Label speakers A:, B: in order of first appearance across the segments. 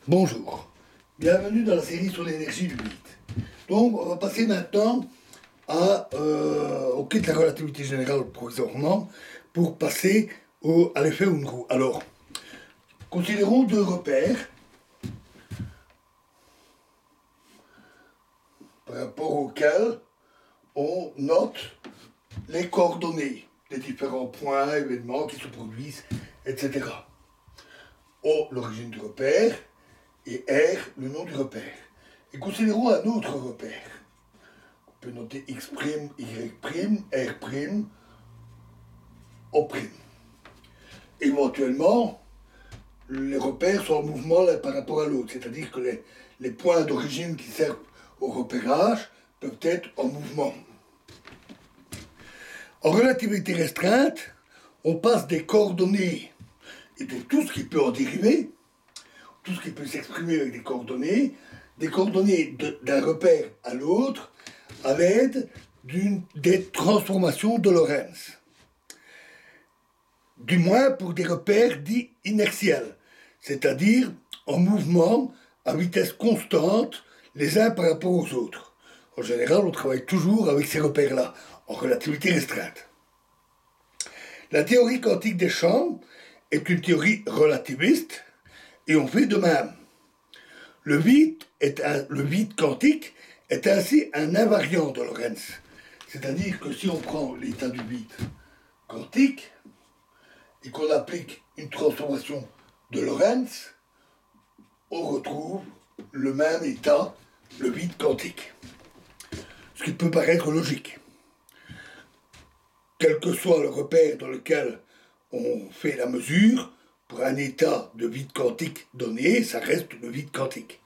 A: Bonjour, bienvenue dans la série sur l'énergie du vide. Donc on va passer maintenant au quai de la relativité générale provisoirement pour passer à l'effet Unruh. Alors, considérons deux repères par rapport auxquels on note les coordonnées des différents points, événements qui se produisent, etc. O, l'origine du repère, et R, le nom du repère. Et considérons un autre repère. On peut noter X', Y', R', O'. Éventuellement, les repères sont en mouvement l'un par rapport à l'autre, c'est-à-dire que les points d'origine qui servent au repérage peuvent être en mouvement. En relativité restreinte, on passe des coordonnées et de tout ce qui peut en dériver, tout ce qui peut s'exprimer avec des coordonnées d'un repère à l'autre à l'aide des transformations de Lorentz. Du moins pour des repères dits inertiels, c'est-à-dire en mouvement à vitesse constante les uns par rapport aux autres. En général, on travaille toujours avec ces repères-là, en relativité restreinte. La théorie quantique des champs est une théorie relativiste, et on fait de même. Le vide quantique est ainsi un invariant de Lorentz. C'est-à-dire que si on prend l'état du vide quantique et qu'on applique une transformation de Lorentz, on retrouve le même état, le vide quantique. Ce qui peut paraître logique. Quel que soit le repère dans lequel on fait la mesure, pour un état de vide quantique donné, ça reste le vide quantique.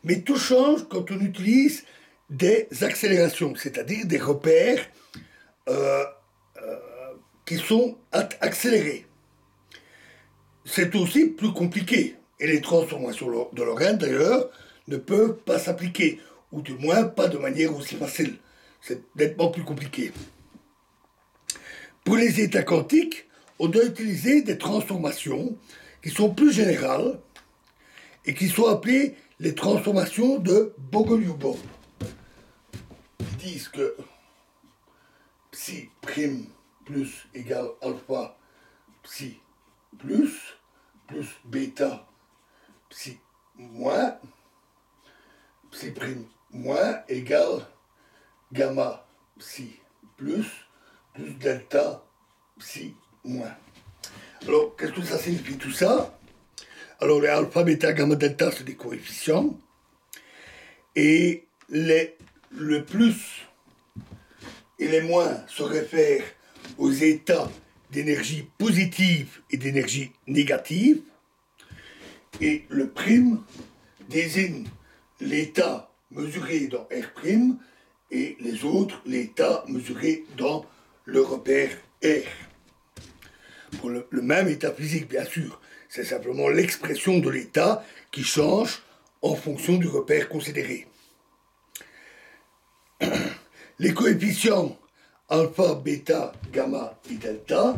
A: Mais tout change quand on utilise des accélérations, c'est-à-dire des repères qui sont accélérés. C'est aussi plus compliqué. Et les transformations de Lorentz, d'ailleurs, ne peuvent pas s'appliquer, ou du moins pas de manière aussi facile. C'est nettement plus compliqué. Pour les états quantiques, on doit utiliser des transformations qui sont plus générales et qui sont appelées les transformations de Bogoliubov. Ils disent que psi prime plus égale alpha psi plus bêta psi moins, psi prime moins égale gamma psi plus delta psi moins. Alors, qu'est-ce que ça signifie tout ça? Alors, les alpha, bêta, gamma, delta, c'est des coefficients. Et le plus et les moins se réfèrent aux états d'énergie positive et d'énergie négative. Et le prime désigne l'état mesuré dans R', et les autres, l'état mesuré dans le repère R. Pour le même état physique, bien sûr. C'est simplement l'expression de l'état qui change en fonction du repère considéré. Les coefficients alpha, bêta, gamma et delta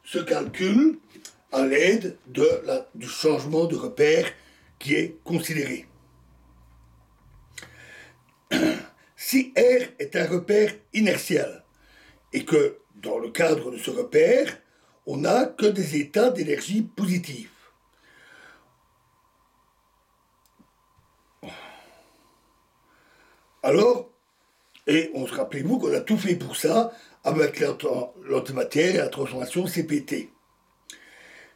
A: se calculent à l'aide du changement de repère qui est considéré. Si R est un repère inertiel et que dans le cadre de ce repère, on n'a que des états d'énergie positive, alors, et on se rappelez-vous qu'on a tout fait pour ça avec l'antimatière et la transformation CPT.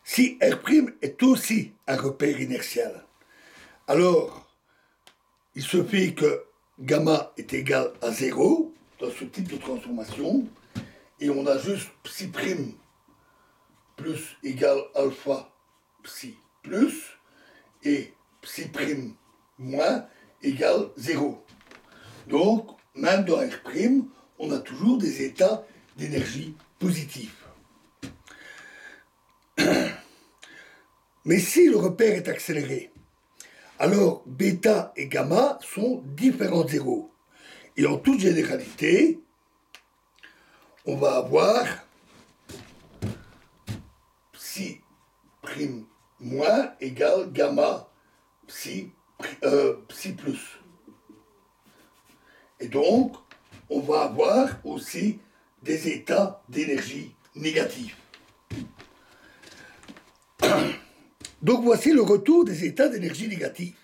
A: Si R' est aussi un repère inertiel, alors il se fait que gamma est égal à 0 dans ce type de transformation, et on a juste psi prime plus égale alpha psi plus, et psi prime moins égale 0. Donc, même dans R', on a toujours des états d'énergie positive. Mais si le repère est accéléré, alors bêta et gamma sont différents de 0. Et en toute généralité, on va avoir psi prime moins égale gamma psi, psi plus. Et donc, on va avoir aussi des états d'énergie négatifs. Donc voici le retour des états d'énergie négative.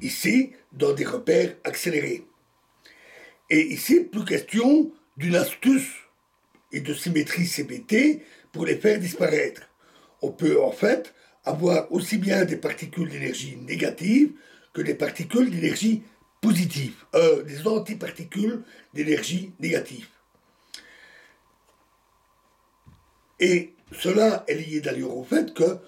A: Ici, dans des repères accélérés. Et ici, plus question d'une astuce et de symétrie CBT pour les faire disparaître. On peut en fait avoir aussi bien des particules d'énergie négative que des particules d'énergie positive, des antiparticules d'énergie négative. Et cela est lié d'ailleurs au fait que,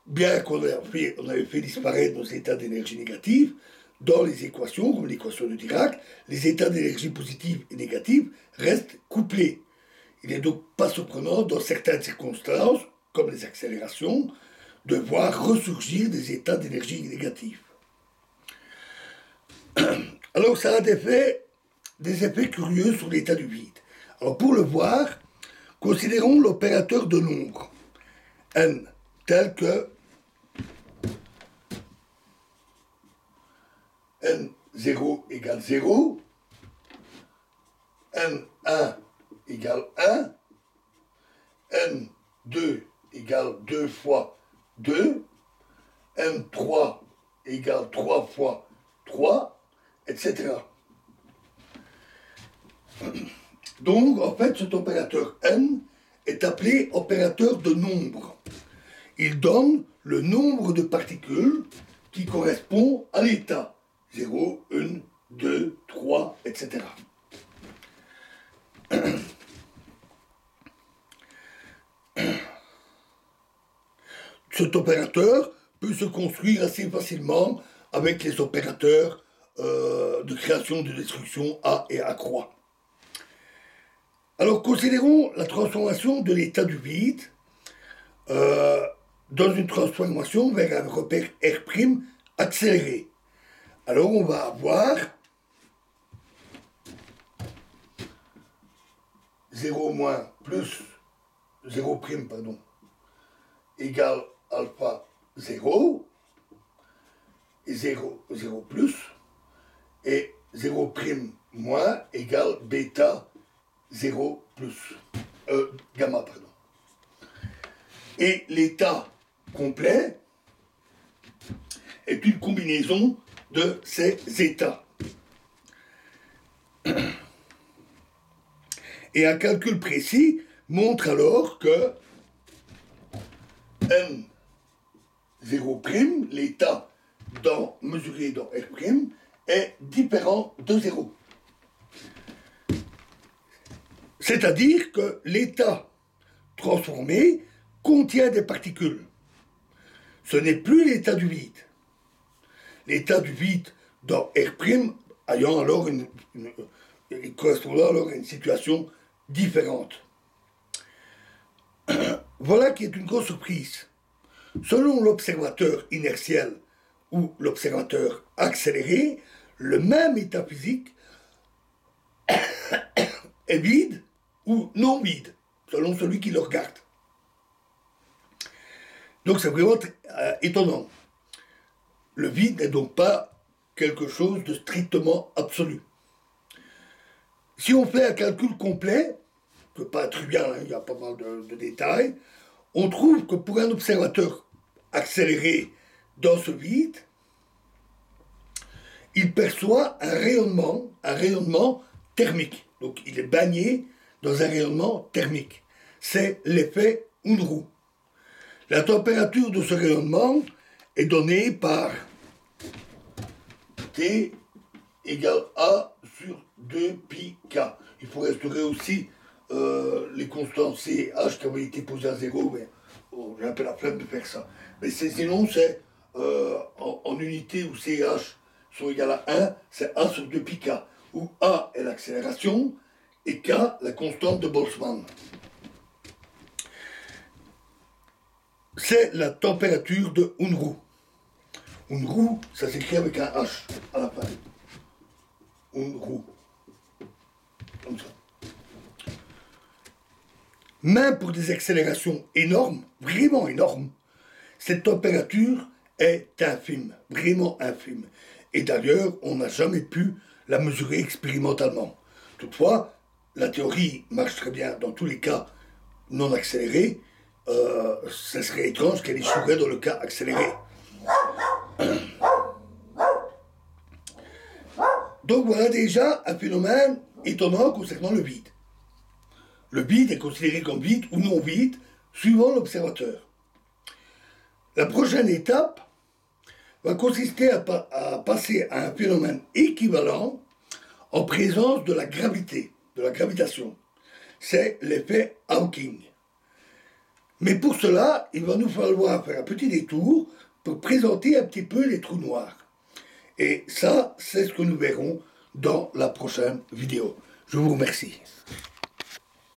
A: bien qu'on avait fait disparaître nos états d'énergie négative, dans les équations, comme l'équation de Dirac, les états d'énergie positive et négative restent couplés. Il n'est donc pas surprenant, dans certaines circonstances, comme les accélérations, de voir ressurgir des états d'énergie négative. Alors ça a des effets curieux sur l'état du vide. Alors pour le voir, considérons l'opérateur de nombre, n, tel que n0 égale 0, n1 égale 1, n2 égale 2 fois 2, n3 égale 3 fois 3, etc. Donc, en fait, cet opérateur n est appelé opérateur de nombre. Il donne le nombre de particules qui correspond à l'état. 0, 1, 2, 3, etc. Cet opérateur peut se construire assez facilement avec les opérateurs de création et de destruction A et A croix. Alors considérons la transformation de l'état du vide dans une transformation vers un repère R' accéléré. Alors on va avoir 0 moins plus 0' pardon, égale alpha 0 et 0, 0 plus et 0' moins égale bêta 0 plus gamma pardon. Et l'état complet est une combinaison de ces états. Et un calcul précis montre alors que n0', l'état mesuré dans R', est différent de 0. C'est-à-dire que l'état transformé contient des particules. Ce n'est plus l'état du vide. L'état du vide dans R' ayant alors correspondant alors à une situation différente. Voilà qui est une grosse surprise. Selon l'observateur inertiel ou l'observateur accéléré, le même état physique est vide ou non vide, selon celui qui le regarde. Donc c'est vraiment étonnant. Le vide n'est donc pas quelque chose de strictement absolu. Si on fait un calcul complet, ce n'est pas trivial, hein, il y a pas mal de détails, on trouve que pour un observateur accéléré dans ce vide, il perçoit un rayonnement thermique. Donc il est baigné dans un rayonnement thermique. C'est l'effet Unruh. La température de ce rayonnement est donnée par T égale A sur 2 pi K. Il faut restaurer aussi les constantes C et H qui avaient été posées à 0, mais j'ai un peu la flemme de faire ça. Mais sinon, c'est en unité où C et H sont égales à 1, c'est A sur 2 pi K, où A est l'accélération et K la constante de Boltzmann. C'est la température de Unruh. Unruh, ça s'écrit avec un H à la fin. Unruh. Comme ça. Même pour des accélérations énormes, vraiment énormes, cette température est infime, vraiment infime. Et d'ailleurs, on n'a jamais pu la mesurer expérimentalement. Toutefois, la théorie marche très bien dans tous les cas non accélérés. Ça serait étrange qu'elle échouerait dans le cas accéléré. Donc voilà déjà un phénomène étonnant concernant le vide. Le vide est considéré comme vide ou non vide, suivant l'observateur. La prochaine étape va consister à passer à un phénomène équivalent en présence de la gravité, de la gravitation. C'est l'effet Hawking. Mais pour cela, il va nous falloir faire un petit détour pour présenter un petit peu les trous noirs. Et ça, c'est ce que nous verrons dans la prochaine vidéo. Je vous remercie.